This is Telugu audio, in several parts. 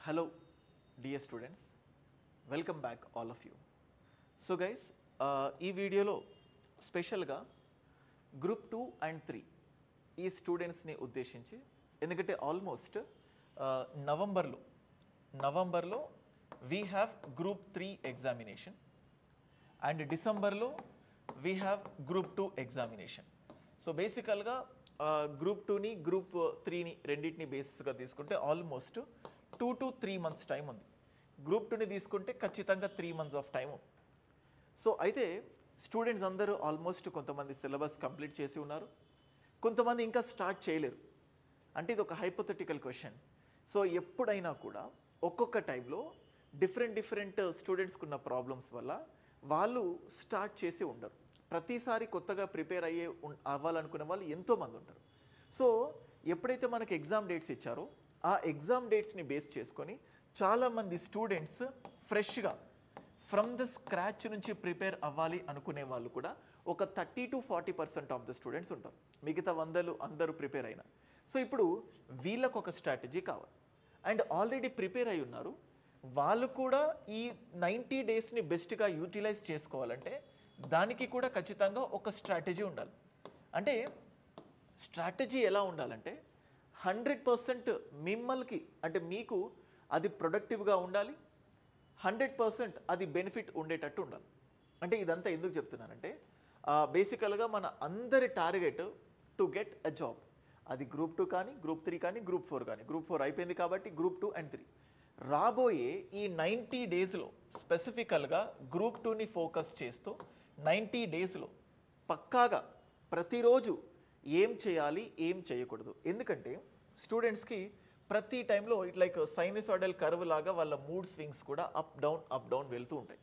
Hello dear students, welcome back all of you. So guys, ఈ వీడియోలో స్పెషల్గా గ్రూప్ 2 అండ్ 3 ఈ స్టూడెంట్స్ని ఉద్దేశించి, ఎందుకంటే ఆల్మోస్ట్ నవంబర్లో we have group 3 examination and డిసెంబర్లో we have group 2 examination. So బేసికల్గా గ్రూప్ 2ని గ్రూప్ 3ని రెండింటిని బేసిస్గా తీసుకుంటే ఆల్మోస్ట్ 2 to 3 months టైం ఉంది. గ్రూప్ 2ని తీసుకుంటే ఖచ్చితంగా 3 months ఆఫ్ టైం. సో అయితే స్టూడెంట్స్ అందరూ ఆల్మోస్ట్ కొంతమంది సిలబస్ కంప్లీట్ చేసి ఉన్నారు, కొంతమంది ఇంకా స్టార్ట్ చేయలేరు. అంటే ఇది ఒక హైపోథెటికల్ క్వశ్చన్. సో ఎప్పుడైనా కూడా ఒక్కొక్క టైంలో డిఫరెంట్ స్టూడెంట్స్కి ఉన్న ప్రాబ్లమ్స్ వల్ల వాళ్ళు స్టార్ట్ చేసి ఉండరు. ప్రతిసారి కొత్తగా ప్రిపేర్ అవ్వాలనుకునే వాళ్ళు ఎంతోమంది ఉంటారు. సో ఎప్పుడైతే మనకి ఎగ్జామ్ డేట్స్ ఇచ్చారో ఆ ఎగ్జామ్ డేట్స్ని బేస్ చేసుకొని చాలామంది స్టూడెంట్స్ ఫ్రెష్గా ఫ్రమ్ ద స్క్రాచ్ నుంచి ప్రిపేర్ అవ్వాలి అనుకునే వాళ్ళు కూడా ఒక 30 to 40% ఆఫ్ ద స్టూడెంట్స్ ఉంటారు. మిగతా 100 అందరూ ప్రిపేర్ అయినా. సో ఇప్పుడు వీళ్ళకు ఒక స్ట్రాటజీ కావాలి. అండ్ ఆల్రెడీ ప్రిపేర్ అయి ఉన్నారు, వాళ్ళు కూడా ఈ 90 డేస్ని బెస్ట్గా యూటిలైజ్ చేసుకోవాలంటే దానికి కూడా ఖచ్చితంగా ఒక స్ట్రాటజీ ఉండాలి. అంటే స్ట్రాటజీ ఎలా ఉండాలంటే 100% మిమ్మల్కి అంటే మీకు అది ప్రొడక్టివ్గా ఉండాలి, 100% అది బెనిఫిట్ ఉండేటట్టు ఉండాలి. అంటే ఇదంతా ఎందుకు చెప్తున్నానంటే బేసికల్గా మన అందరి target to get a job. అది గ్రూప్ 2 కానీ, గ్రూప్ 3 కానీ, గ్రూప్ 4 కానీ. గ్రూప్ 4 అయిపోయింది కాబట్టి గ్రూప్ 2 అండ్ 3 రాబోయే ఈ 90 డేస్లో స్పెసిఫికల్గా గ్రూప్ 2ని ఫోకస్ చేస్తూ 90 డేస్లో పక్కాగా ప్రతిరోజు ఏం చేయాలి, ఏం చేయకూడదు. ఎందుకంటే స్టూడెంట్స్కి ప్రతి టైంలో ఇట్ లైక్ సైనసాయిడల్ కర్వ్ లాగా వాళ్ళ మూడ్ స్వింగ్స్ కూడా అప్ డౌన్ వెళ్తూ ఉంటాయి.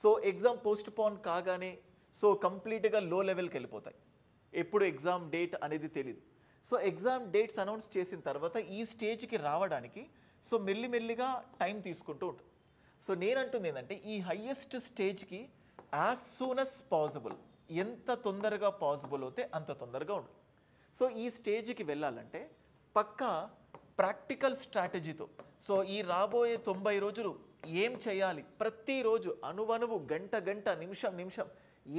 సో ఎగ్జామ్ పోస్ట్ పోన్ కాగానే సో కంప్లీట్గా లో లెవెల్కి వెళ్ళిపోతాయి. ఎప్పుడు ఎగ్జామ్ డేట్ అనేది తెలియదు. సో ఎగ్జామ్ డేట్స్ అనౌన్స్ చేసిన తర్వాత ఈ స్టేజ్కి రావడానికి సో మెల్లిమెల్లిగా టైం తీసుకుంటూ ఉంటుంది. సో నేనంటుంది ఏంటంటే ఈ హయ్యెస్ట్ స్టేజ్కి యాజ్ సూన్ అస్ పాసిబుల్, ఎంత తొందరగా పాసిబుల్ అవుతే అంత తొందరగా ఉండాలి. సో ఈ స్టేజ్కి వెళ్ళాలంటే పక్కా ప్రాక్టికల్ స్ట్రాటజీతో సో ఈ రాబోయే 90 రోజులు ఏం చేయాలి, ప్రతిరోజు అణువణువు గంట నిమిషం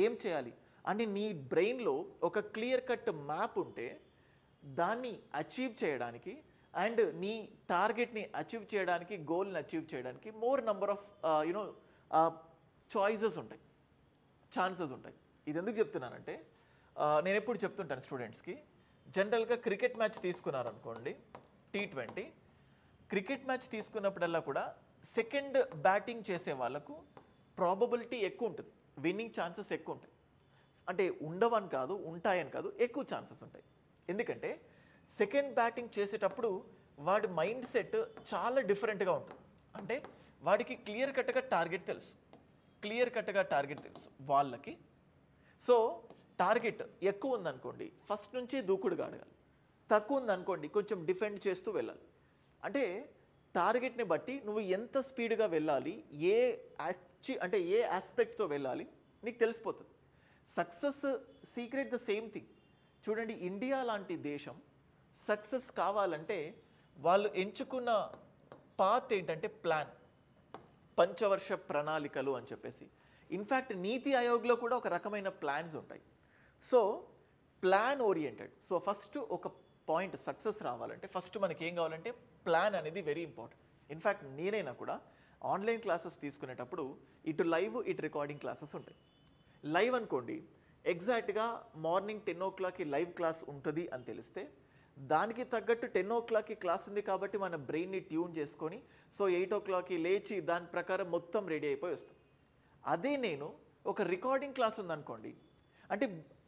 ఏం చేయాలి అని నీ బ్రెయిన్లో ఒక క్లియర్ కట్ మ్యాప్ ఉంటే దాన్ని అచీవ్ చేయడానికి అండ్ నీ టార్గెట్ని అచీవ్ చేయడానికి, గోల్ని అచీవ్ చేయడానికి మోర్ నెంబర్ ఆఫ్ చాయిసెస్ ఉంటాయి, ఛాన్సెస్ ఉంటాయి. ఇది ఎందుకు చెప్తున్నానంటే నేను ఎప్పుడు చెప్తుంటాను స్టూడెంట్స్కి, జనరల్గా క్రికెట్ మ్యాచ్ తీసుకున్నారనుకోండి, T20 క్రికెట్ మ్యాచ్ తీసుకున్నప్పుడల్లా కూడా సెకండ్ బ్యాటింగ్ చేసే వాళ్ళకు ప్రాబబిలిటీ ఎక్కువ ఉంటుంది, విన్నింగ్ ఛాన్సెస్ ఎక్కువ ఉంటాయి. అంటే ఉండవని కాదు, ఉంటాయని కాదు, ఎక్కువ ఛాన్సెస్ ఉంటాయి. ఎందుకంటే సెకండ్ బ్యాటింగ్ చేసేటప్పుడు వాడి మైండ్ సెట్ చాలా డిఫరెంట్గా ఉంటుంది. అంటే వాడికి క్లియర్ కట్గా టార్గెట్ తెలుసు వాళ్ళకి. సో టార్గెట్ ఎక్కువ ఉందనుకోండి ఫస్ట్ నుంచి దూకుడుగా అడగాలి, తక్కువ ఉందనుకోండి కొంచెం డిఫెండ్ చేస్తూ వెళ్ళాలి. అంటే టార్గెట్ని బట్టి నువ్వు ఎంత స్పీడ్గా వెళ్ళాలి, ఏ ఆస్పెక్ట్తో వెళ్ళాలి నీకు తెలిసిపోతుంది. Success secret the same thing. చూడండి, ఇండియా లాంటి దేశం సక్సెస్ కావాలంటే వాళ్ళు ఎంచుకున్న పాత్ ఏంటంటే ప్లాన్, పంచవర్ష ప్రణాళికలు అని చెప్పేసి. ఇన్ఫ్యాక్ట్ నీతి ఆయోగ్లో కూడా ఒక రకమైన ప్లాన్స్ ఉంటాయి. So plan oriented. So first ఒక పాయింట్ సక్సెస్ రావాలంటే ఫస్ట్ మనకి ఏం కావాలంటే ప్లాన్ అనేది వెరీ ఇంపార్టెంట్. ఇన్ఫ్యాక్ట్ నేనైనా కూడా ఆన్లైన్ క్లాసెస్ తీసుకునేటప్పుడు ఇటు లైవ్ ఇటు రికార్డింగ్ క్లాసెస్ ఉంటాయి. లైవ్ అనుకోండి, ఎగ్జాక్ట్గా మార్నింగ్ 10 o'clockకి లైవ్ క్లాస్ ఉంటుంది అని తెలిస్తే దానికి తగ్గట్టు 10 o'clockకి క్లాస్ ఉంది కాబట్టి మన బ్రెయిన్ని ట్యూన్ చేసుకొని సో 8 o'clockకి లేచి దాని ప్రకారం మొత్తం రెడీ అయిపోయి వస్తాం. అదే నేను ఒక రికార్డింగ్ క్లాస్ ఉందనుకోండి,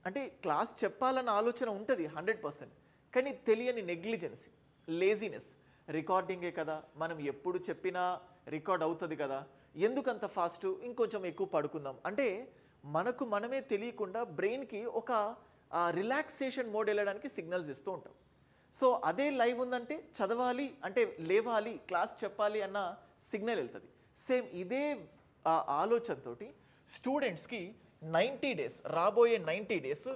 అంటే క్లాస్ చెప్పాలన్న ఆలోచన ఉంటుంది 100%, కానీ తెలియని నెగ్లిజెన్సీ, లేజినెస్. రికార్డింగే కదా, మనం ఎప్పుడు చెప్పినా రికార్డ్ అవుతుంది కదా, ఎందుకంత ఫాస్ట్, ఇంకొంచెం ఎక్కువ పడుకుందాం అంటే మనకు మనమే తెలియకుండా బ్రెయిన్కి ఒక రిలాక్సేషన్ మోడ్ వెళ్ళడానికి సిగ్నల్స్ ఇస్తూ ఉంటాం. సో అదే లైవ్ ఉందంటే చదవాలి, అంటే లేవాలి, క్లాస్ చెప్పాలి అన్న సిగ్నల్ వెళ్తుంది. సేమ్ ఇదే ఆలోచనతో స్టూడెంట్స్కి 90 డేస్, రాబోయే 90 డేస్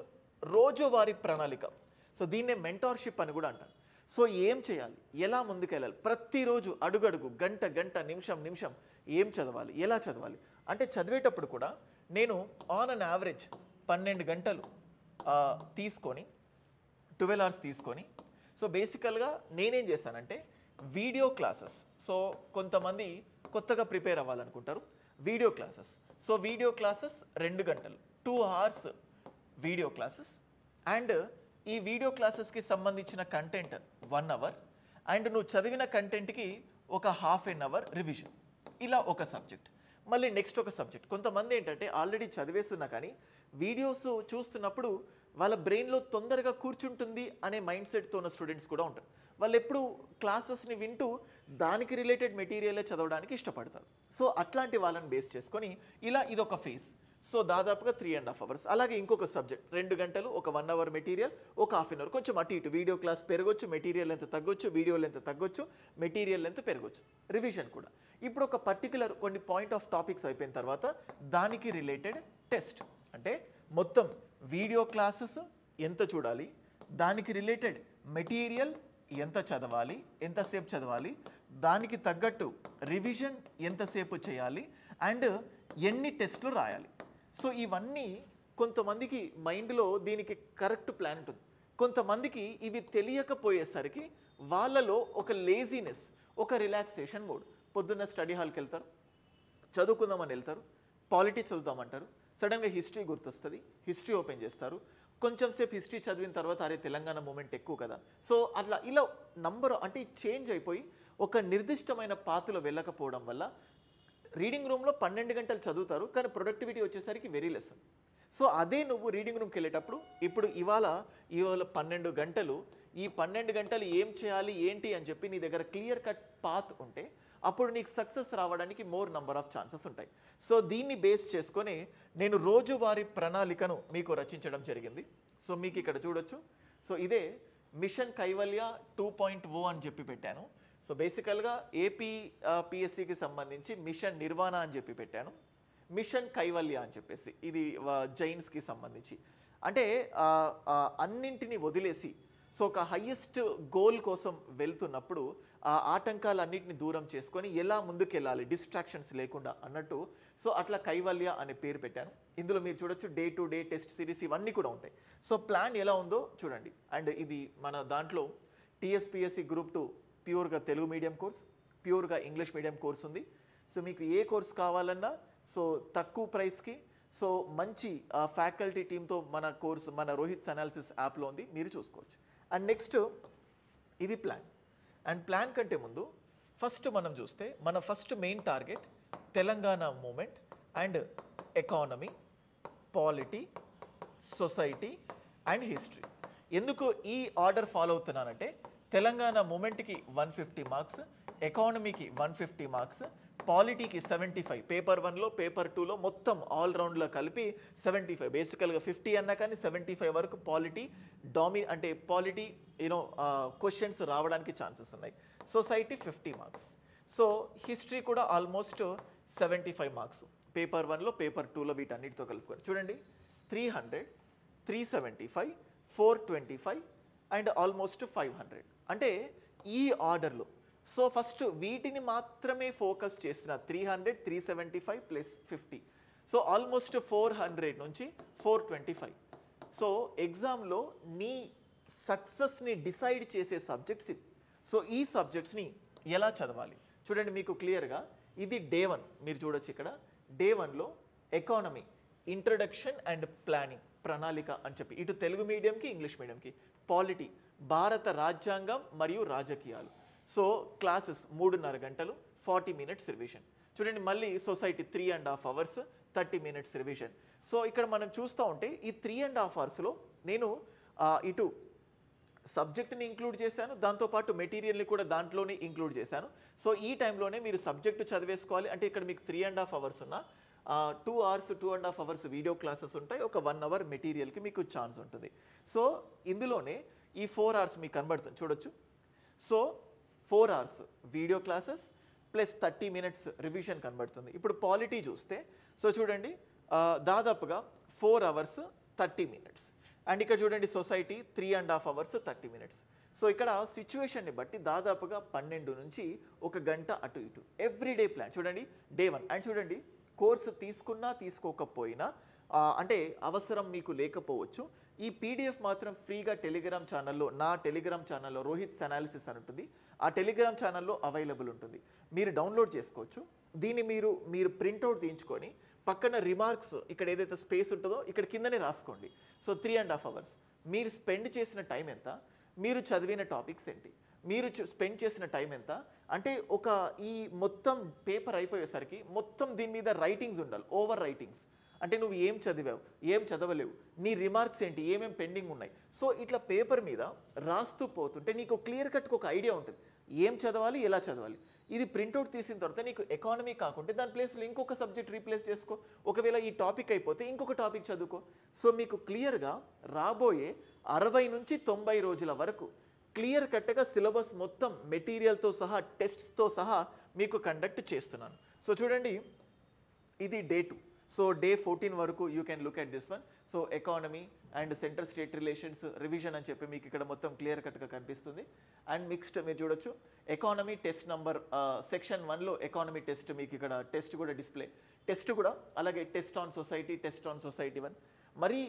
రోజువారీ ప్రణాళిక. సో దీన్నే మెంటార్షిప్ అని కూడా అంటారు. సో ఏం చేయాలి, ఎలా ముందుకెళ్ళాలి, ప్రతిరోజు అడుగడుగు గంట గంట నిమిషం నిమిషం ఏం చదవాలి, ఎలా చదవాలి అంటే చదివేటప్పుడు కూడా నేను ఆన్ అన్ యావరేజ్ 12 గంటలు తీసుకొని 12 అవర్స్ తీసుకొని సో బేసికల్గా నేనేం చేశానంటే వీడియో క్లాసెస్. సో కొంతమంది కొత్తగా ప్రిపేర్ అవ్వాలనుకుంటారు, video classes. So video classes 2 గంటలు 2 అవర్స్ వీడియో క్లాసెస్, అండ్ ఈ వీడియో క్లాసెస్కి సంబంధించిన కంటెంట్ 1 అవర్, అండ్ నువ్వు చదివిన కంటెంట్కి ఒక ½ అవర్ రివిజన్. ఇలా ఒక సబ్జెక్ట్, మళ్ళీ నెక్స్ట్ ఒక సబ్జెక్ట్. కొంతమంది ఏంటంటే ఆల్రెడీ చదివేస్తున్నా కానీ వీడియోస్ చూస్తున్నప్పుడు వాళ్ళ బ్రెయిన్లో తొందరగా కూర్చుంటుంది అనే మైండ్ సెట్తో ఉన్న స్టూడెంట్స్ కూడా ఉంటారు. వాళ్ళు ఎప్పుడు క్లాసెస్ని వింటూ దానికి రిలేటెడ్ మెటీరియలే చదవడానికి ఇష్టపడతారు. సో అట్లాంటి వాళ్ళని బేస్ చేసుకొని ఇలా ఇదొక ఫేజ్. సో దాదాపుగా 3.5 అవర్స్. అలాగే ఇంకొక సబ్జెక్ట్ 2 గంటలు, ఒక 1 అవర్ మెటీరియల్, ఒక ½ అవర్. కొంచెం అటు ఇటు వీడియో క్లాస్ పెరగొచ్చు, మెటీరియల్ లెంత్ తగ్గొచ్చు, వీడియో లెంత్ తగ్గొచ్చు, మెటీరియల్ లెంత్ పెరగొచ్చు, రివిజన్ కూడా. ఇప్పుడు ఒక పర్టికులర్ కొన్ని పాయింట్ ఆఫ్ టాపిక్స్ అయిపోయిన తర్వాత దానికి రిలేటెడ్ టెస్ట్. అంటే మొత్తం వీడియో క్లాసెస్ ఎంత చూడాలి, దానికి రిలేటెడ్ మెటీరియల్ ఎంత చదవాలి, ఎంతసేపు చదవాలి, దానికి తగ్గట్టు రివిజన్ ఎంతసేపు చేయాలి, అండ్ ఎన్ని టెస్టులు రాయాలి. సో ఇవన్నీ కొంతమందికి మైండ్లో దీనికి కరెక్ట్ ప్లాన్ ఉంటుంది. కొంతమందికి ఇవి తెలియకపోయేసరికి వాళ్ళలో ఒక లేజీనెస్, ఒక రిలాక్సేషన్ మూడ్. పొద్దున్న స్టడీ హాల్కి వెళ్తారు, చదువుకుందామని వెళ్తారు, పాలిటీ చదువుతామంటారు, సడన్గా హిస్టరీ గుర్తొస్తుంది, హిస్టరీ ఓపెన్ చేస్తారు, కొంచెం సేపు హిస్టరీ చదివిన తర్వాత అరే తెలంగాణ మూమెంట్ ఎక్కువ కదా, సో అట్లా ఇలా నంబర్ అంటే చేంజ్ అయిపోయి ఒక నిర్దిష్టమైన పాత్రలో వెళ్ళకపోవడం వల్ల రీడింగ్ రూమ్లో 12 గంటలు చదువుతారు కానీ ప్రొడక్టివిటీ వచ్చేసరికి వెరీ లెస్. సో అదే నువ్వు రీడింగ్ రూమ్కి వెళ్ళేటప్పుడు ఇప్పుడు ఇవాళ 12 గంటలు, ఈ 12 గంటలు ఏం చేయాలి ఏంటి అని చెప్పి నీ దగ్గర క్లియర్ కట్ పాత్ ఉంటే అప్పుడు నీకు సక్సెస్ రావడానికి మోర్ నంబర్ ఆఫ్ ఛాన్సెస్ ఉంటాయి. సో దీన్ని బేస్ చేసుకొని నేను రోజువారీ ప్రణాళికను మీకు రచించడం జరిగింది. సో మీకు ఇక్కడ చూడొచ్చు. సో ఇదే మిషన్ కైవల్య 2.0 అని చెప్పి పెట్టాను. సో బేసికల్గా ఏపీ పిఎస్సికి సంబంధించి మిషన్ నిర్వాణ అని చెప్పి పెట్టాను, మిషన్ కైవల్య అని చెప్పేసి ఇది జైన్స్కి సంబంధించి. అంటే అన్నింటినీ వదిలేసి సో ఒక హయ్యెస్ట్ గోల్ కోసం వెళ్తున్నప్పుడు ఆ ఆటంకాలన్నింటినీ దూరం చేసుకొని ఎలా ముందుకెళ్ళాలి డిస్ట్రాక్షన్స్ లేకుండా అన్నట్టు. సో అట్లా కైవల్య అనే పేరు పెట్టాను. ఇందులో మీరు చూడొచ్చు day to day test series ఇవన్నీ కూడా ఉంటాయి. సో ప్లాన్ ఎలా ఉందో చూడండి. అండ్ ఇది మన దాంట్లో టీఎస్పిఎస్సి గ్రూప్ 2 ప్యూర్గా తెలుగు మీడియం కోర్స్, ప్యూర్గా ఇంగ్లీష్ మీడియం కోర్స్ ఉంది. సో మీకు ఏ కోర్స్ కావాలన్నా సో తక్కువ ప్రైస్కి సో మంచి ఫ్యాకల్టీ టీంతో మన కోర్సు మన రోహిత్ అనాలిసిస్ యాప్లో ఉంది, మీరు చూసుకోవచ్చు. అండ్ నెక్స్ట్ ఇది ప్లాన్. అండ్ ప్లాన్ కంటే ముందు ఫస్ట్ మనం చూస్తే మన first main target Telangana movement and economy, polity, society and history. ఎందుకు ఈ ఆర్డర్ ఫాలో అవుతున్నానంటే తెలంగాణ మూమెంట్కి 150 మార్క్స్, ఎకానమీకి 150 మార్క్స్, పాలిటీకి 75, పేపర్ 1లో పేపర్ 2లో మొత్తం ఆల్రౌండ్లో కలిపి 75. బేసికల్గా 50 అన్నా కానీ 75 వరకు పాలిటీ అంటే పాలిటీ క్వశ్చన్స్ రావడానికి ఛాన్సెస్ ఉన్నాయి. Society 50 marks. సో హిస్టరీ కూడా ఆల్మోస్ట్ 75 మార్క్స్, పేపర్ 1లో పేపర్ 2లో వీటన్నిటితో కలుపుకొని చూడండి. 300, 375, 425 అండ్ ఆల్మోస్ట్ 500 అంటే ఈ ఆర్డర్లో. సో ఫస్ట్ వీటిని మాత్రమే ఫోకస్ చేసిన 300, 375 ప్లస్ 50. సో ఆల్మోస్ట్ 400 నుంచి 425. సో ఎగ్జామ్లో నీ సక్సెస్ని డిసైడ్ చేసే సబ్జెక్ట్స్ ఇది. సో ఈ సబ్జెక్ట్స్ని ఎలా చదవాలి చూడండి మీకు క్లియర్గా. ఇది డే 1 మీరు చూడొచ్చు ఇక్కడ. డే 1లో ఎకానమీ, ఇంట్రడక్షన్ అండ్ ప్లానింగ్, ప్రణాళిక అని చెప్పి ఇటు తెలుగు మీడియంకి ఇంగ్లీష్ మీడియంకి. పాలిటీ, భారత రాజ్యాంగం మరియు రాజకీయాలు. సో క్లాసెస్ 3.5 గంటలు, 40 మినిట్స్ రివిజన్. చూడండి మళ్ళీ society 3.5 hours, 30 minutes revision. So ఇక్కడ మనం చూస్తూ ఉంటే ఈ 3.5 అవర్స్లో నేను ఇటు సబ్జెక్ట్ని ఇంక్లూడ్ చేశాను, దాంతోపాటు మెటీరియల్ని కూడా దాంట్లోనే ఇంక్లూడ్ చేశాను. సో ఈ టైంలోనే మీరు సబ్జెక్టు చదివేసుకోవాలి. అంటే ఇక్కడ మీకు 3.5 అవర్స్ ఉన్న 2 అవర్స్ 2.5 అవర్స్ వీడియో క్లాసెస్ ఉంటాయి, ఒక 1 అవర్ మెటీరియల్కి మీకు ఛాన్స్ ఉంటుంది. సో ఇందులోనే ఈ 4 అవర్స్ మీకు కనబడుతుంది చూడొచ్చు. So 4 hours video classes plus 30 minutes revision కనబడుతుంది. ఇప్పుడు పాలిటీ చూస్తే సో చూడండి దాదాపుగా 4 అవర్స్ 30 మినిట్స్. అండ్ ఇక్కడ చూడండి సొసైటీ 3.5 అవర్స్ 30 మినిట్స్. సో ఇక్కడ సిచ్యువేషన్ని బట్టి దాదాపుగా 12 నుంచి 1 గంట అటు ఇటు ఎవ్రీడే ప్లాన్ చూడండి డే 1 అండ్ చూడండి కోర్సు తీసుకున్నా తీసుకోకపోయినా అంటే అవసరం మీకు లేకపోవచ్చు ఈ పీడిఎఫ్ మాత్రం ఫ్రీగా టెలిగ్రామ్ ఛానల్లో నా టెలిగ్రామ్ ఛానల్లో రోహిత్ అనాలిసిస్ అని ఉంటుంది ఆ టెలిగ్రామ్ ఛానల్లో అవైలబుల్ ఉంటుంది మీరు డౌన్లోడ్ చేసుకోవచ్చు దీన్ని మీరు ప్రింట్అవుట్ తీయించుకొని పక్కన రిమార్క్స్ ఇక్కడ ఏదైతే స్పేస్ ఉంటుందో ఇక్కడ కిందనే రాసుకోండి సో 3.5 hours మీరు స్పెండ్ చేసిన టైం ఎంత మీరు చదివిన టాపిక్స్ ఏంటి మీరు స్పెండ్ చేసిన టైం ఎంత అంటే ఒక ఈ మొత్తం పేపర్ అయిపోయేసరికి మొత్తం దీని మీద రైటింగ్స్ ఉండాలి ఓవర్ రైటింగ్స్ అంటే నువ్వు ఏం చదివావు ఏం చదవలేవు నీ రిమార్క్స్ ఏంటి ఏమేం పెండింగ్ ఉన్నాయి సో ఇట్లా పేపర్ మీద రాస్తూ పోతుంటే నీకు క్లియర్ కట్గా ఒక ఐడియా ఉంటుంది ఏం చదవాలి ఎలా చదవాలి ఇది ప్రింట్అవుట్ తీసిన తర్వాత నీకు ఎకానమీ కాకుంటే దాని ప్లేస్లో ఇంకొక సబ్జెక్ట్ రీప్లేస్ చేసుకో ఒకవేళ ఈ టాపిక్ అయిపోతే ఇంకొక టాపిక్ చదువుకో సో మీకు క్లియర్గా రాబోయే 60 నుంచి 90 రోజుల వరకు క్లియర్ కట్గా సిలబస్ మొత్తం మెటీరియల్తో సహా టెస్ట్స్తో సహా మీకు కండక్ట్ చేస్తున్నాను సో చూడండి ఇది డే 2 సో డే 14 వరకు you can look at this one so economy and centre state relations revision అని చెప్పి మీకు ఇక్కడ మొత్తం క్లియర్ కట్గా కనిపిస్తుంది అండ్ మిక్స్డ్ మీరు చూడొచ్చు ఎకానమీ టెస్ట్ నంబర్ సెక్షన్ 1లో ఎకానమీ టెస్ట్ మీకు ఇక్కడ టెస్ట్ కూడా డిస్ప్లే టెస్ట్ కూడా అలాగే టెస్ట్ ఆన్ సొసైటీ 1 మరి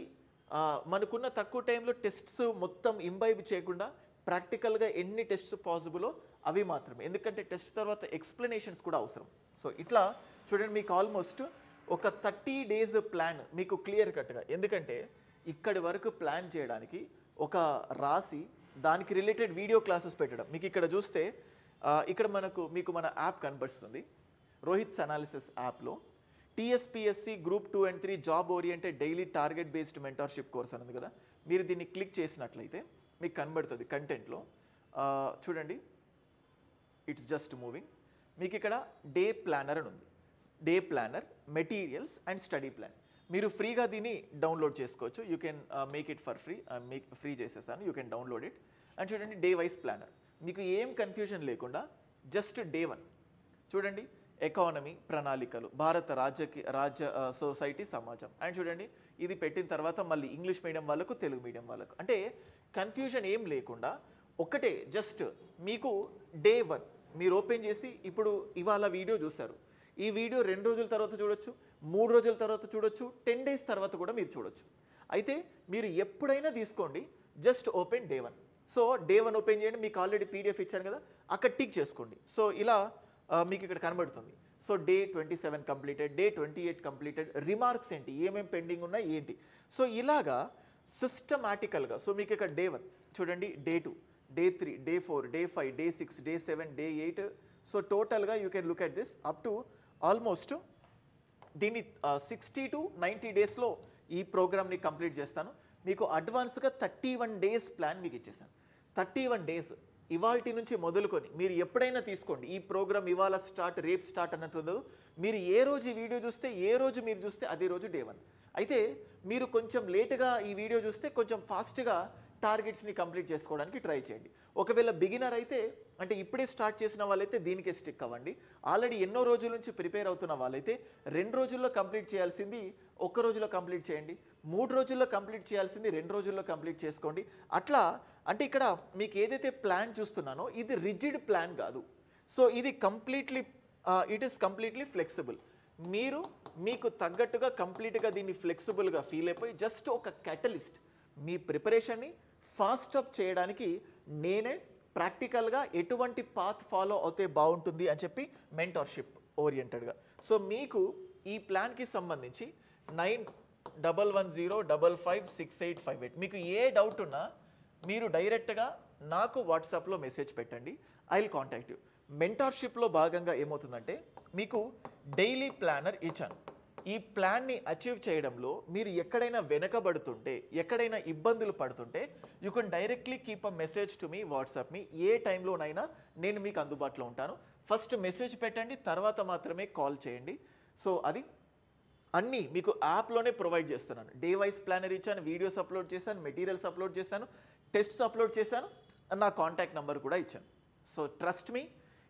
మనకున్న తక్కువ టైంలో టెస్ట్స్ మొత్తం ఇంబైబ్ చేయకుండా ప్రాక్టికల్గా ఎన్ని టెస్ట్స్ పాసిబులో అవి మాత్రమే ఎందుకంటే టెస్ట్ తర్వాత ఎక్స్ప్లెనేషన్స్ కూడా అవసరం సో ఇట్లా చూడండి మీకు ఆల్మోస్ట్ ఒక 30 days ప్లాన్ మీకు క్లియర్ కట్గా ఎందుకంటే ఇక్కడి వరకు ప్లాన్ చేయడానికి ఒక రాసి దానికి రిలేటెడ్ వీడియో క్లాసెస్ పెట్టడం మీకు ఇక్కడ చూస్తే ఇక్కడ మీకు మన యాప్ కనబడుతుంది రోహిత్ అనాలిసిస్ యాప్లో TSPSC group 2 and 3 job oriented daily target based mentorship course అనేది కదా మీరు దీన్ని క్లిక్ చేసినట్లయితే మీకు కనబడుతుంది కంటెంట్లో చూడండి ఇట్స్ జస్ట్ మూవింగ్ మీకు ఇక్కడ డే ప్లానర్ అని ఉంది day planner materials and study plan మీరు ఫ్రీగా దీన్ని డౌన్లోడ్ చేసుకోవచ్చు you can make it for free free చేసేసాను you can download it and చూడండి డే వైజ్ ప్లానర్ మీకు ఏం కన్ఫ్యూజన్ లేకుండా జస్ట్ డే 1 చూడండి ఎకానమీ ప్రణాళికలు భారత రాజ్య సొసైటీ సమాజం అండ్ చూడండి ఇది పెట్టిన తర్వాత మళ్ళీ ఇంగ్లీష్ మీడియం వాళ్ళకు తెలుగు మీడియం వాళ్ళకు అంటే కన్ఫ్యూజన్ ఏం లేకుండా ఒకటే జస్ట్ మీకు డే 1 మీరు ఓపెన్ చేసి ఇప్పుడు ఇవాళ వీడియో చూసారు ఈ వీడియో 2 రోజుల తర్వాత చూడొచ్చు 3 రోజుల తర్వాత చూడొచ్చు 10 days తర్వాత కూడా మీరు చూడొచ్చు అయితే మీరు ఎప్పుడైనా తీసుకోండి just open day 1 so day 1 open చేయండి మీకు ఆల్రెడీ పీడిఎఫ్ ఇచ్చాను కదా అక్కడ టిక్ చేసుకోండి సో ఇలా మీకు ఇక్కడ కనబడుతుంది so day 27 completed day 28 completed remarks ఏంటి ఏమేమి పెండింగ్ ఉన్నాయి ఏంటి సో ఇలాగా సిస్టమాటికల్గా సో మీకు ఇక్కడ డే 1 చూడండి day 2 day 3 day 4 day 5 day 6 day 7 day 8 so టోటల్గా you can look at this up to almost దీన్ని 60 to 90 daysలో ఈ ప్రోగ్రామ్ని కంప్లీట్ చేస్తాను మీకు అడ్వాన్స్గా 31 days ప్లాన్ మీకు ఇచ్చేసాను 31 days ఇవాల్టి నుంచి మొదలుకొని మీరు ఎప్పుడైనా తీసుకోండి ఈ ప్రోగ్రామ్ ఇవాళ స్టార్ట్ రేపు స్టార్ట్ అన్నట్టు ఉండదు మీరు ఏ రోజు ఈ వీడియో చూస్తే ఏ రోజు మీరు చూస్తే అదే రోజు డే 1 అయితే మీరు కొంచెం లేట్గా ఈ వీడియో చూస్తే కొంచెం ఫాస్ట్గా టార్గెట్స్ని కంప్లీట్ చేసుకోవడానికి ట్రై చేయండి ఒకవేళ బిగినర్ అయితే అంటే ఇప్పుడే స్టార్ట్ చేసిన వాళ్ళైతే దీనికే స్టిక్ అవ్వండి ఆల్రెడీ ఎన్నో రోజుల నుంచి ప్రిపేర్ అవుతున్న వాళ్ళైతే 2 రోజుల్లో కంప్లీట్ చేయాల్సింది 1 రోజులో కంప్లీట్ చేయండి 3 రోజుల్లో కంప్లీట్ చేయాల్సింది 2 రోజుల్లో కంప్లీట్ చేసుకోండి అట్లా అంటే ఇక్కడ మీకు ఏదైతే ప్లాన్ చూస్తున్నానో ఇది రిజిడ్ ప్లాన్ కాదు సో ఇది completely it is completely flexible మీకు తగ్గట్టుగా కంప్లీట్గా దీన్ని ఫ్లెక్సిబుల్గా ఫీల్ అయిపోయి జస్ట్ ఒక క్యాటలిస్ట్ మీ ప్రిపరేషన్ని ఫాస్ట్ అప్ చేయడానికి నేనే ప్రాక్టికల్గా ఎటువంటి పాత్ ఫాలో అవుతే బాగుంటుంది అని చెప్పి మెంటర్షిప్ ఓరియంటెడ్గా సో మీకు ఈ ప్లాన్కి సంబంధించి 9110556858 మీకు ఏ డౌట్ ఉన్నా మీరు డైరెక్ట్గా నాకు వాట్సాప్లో మెసేజ్ పెట్టండి ఐ విల్ కాంటాక్ట్ యూ మెంటర్షిప్లో భాగంగా ఏమవుతుందంటే మీకు డైలీ ప్లానర్ ఇచ్చాను ఈ ప్లాన్ని అచీవ్ చేయడంలో మీరు ఎక్కడైనా వెనకబడుతుంటే ఎక్కడైనా ఇబ్బందులు పడుతుంటే you can directly keep a message to మీ వాట్సాప్ మీ ఏ టైంలోనైనా నేను మీకు అందుబాటులో ఉంటాను ఫస్ట్ మెసేజ్ పెట్టండి తర్వాత మాత్రమే కాల్ చేయండి సో అది అన్నీ మీకు యాప్లోనే ప్రొవైడ్ చేస్తున్నాను డే వైజ్ ప్లానర్ ఇచ్చాను వీడియోస్ అప్లోడ్ చేశాను మెటీరియల్స్ అప్లోడ్ చేశాను టెస్ట్స్ అప్లోడ్ చేశాను నా కాంటాక్ట్ నెంబర్ కూడా ఇచ్చాను సో ట్రస్ట్ మీ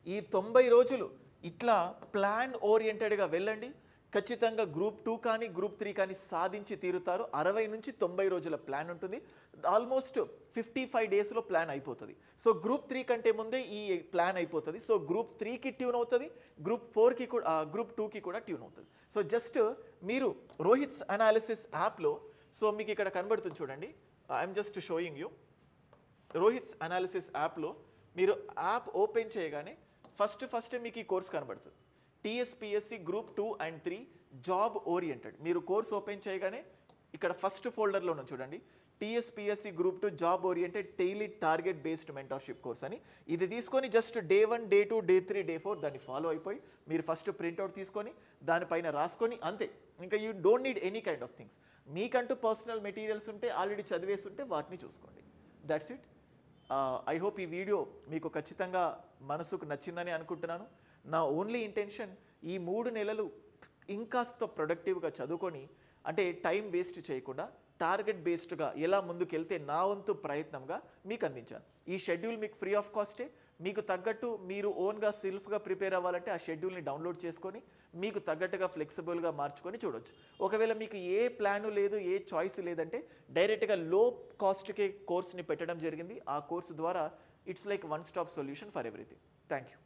ఈ 90 రోజులు ఇట్లా ప్లాన్ ఓరియంటెడ్గా వెళ్ళండి ఖచ్చితంగా గ్రూప్ 2 కానీ గ్రూప్ 3 కానీ సాధించి తీరుతారు. 60 నుంచి 90 రోజుల ప్లాన్ ఉంటుంది. ఆల్మోస్ట్ 55 డేస్లో ప్లాన్ అయిపోతుంది. సో గ్రూప్ 3 కంటే ముందే ఈ ప్లాన్ అయిపోతుంది. సో గ్రూప్ 3కి ట్యూన్ అవుతుంది, గ్రూప్ 4కి కూడా గ్రూప్ 2కి కూడా ట్యూన్ అవుతుంది. సో జస్ట్ మీరు రోహిత్స్ అనాలిసిస్ యాప్లో, సో మీకు ఇక్కడ కనబడుతుంది చూడండి, I'm just showing you. Rohit's analysis యాప్లో మీరు యాప్ ఓపెన్ చేయగానే ఫస్ట్ మీకు ఈ కోర్స్ కనబడుతుంది. TSPSC group 2 and 3 job oriented. మీరు కోర్స్ ఓపెన్ చేయగానే ఇక్కడ ఫస్ట్ ఫోల్డర్లో చూడండి, TSPSC group 2 job oriented daily target based mentorship course అని. ఇది తీసుకొని just day 1, day 2, day 3, day 4 దాన్ని ఫాలో అయిపోయి మీరు ఫస్ట్ ప్రింట్అవుట్ తీసుకొని దానిపైన రాసుకొని అంతే. ఇంకా you don't need any kind of things. మీకంటూ పర్సనల్ మెటీరియల్స్ ఉంటే, ఆల్రెడీ చదివేసి ఉంటే వాటిని చూసుకోండి. That's it. ఐ హోప్ ఈ వీడియో మీకు ఖచ్చితంగా మనసుకు నచ్చిందని అనుకుంటున్నాను. నా ఓన్లీ ఇంటెన్షన్ ఈ 3 నెలలు ఇంకాస్త ప్రొడక్టివ్గా చదువుకొని, అంటే టైం వేస్ట్ చేయకుండా టార్గెట్ బేస్డ్గా ఎలా ముందుకెళ్తే నా వంతు ప్రయత్నంగా మీకు అందించాను. ఈ షెడ్యూల్ మీకు ఫ్రీ ఆఫ్ కాస్టే. మీకు తగ్గట్టు మీరు ఓన్గా సెల్ఫ్గా ప్రిపేర్ అవ్వాలంటే ఆ షెడ్యూల్ని డౌన్లోడ్ చేసుకొని మీకు తగ్గట్టుగా ఫ్లెక్సిబుల్గా మార్చుకొని చూడొచ్చు. ఒకవేళ మీకు ఏ ప్లాను లేదు, ఏ చాయిస్ లేదంటే డైరెక్ట్గా లో కాస్ట్కే కోర్స్ని పెట్టడం జరిగింది. ఆ కోర్సు ద్వారా it's like one stop solution for everything. Thank you.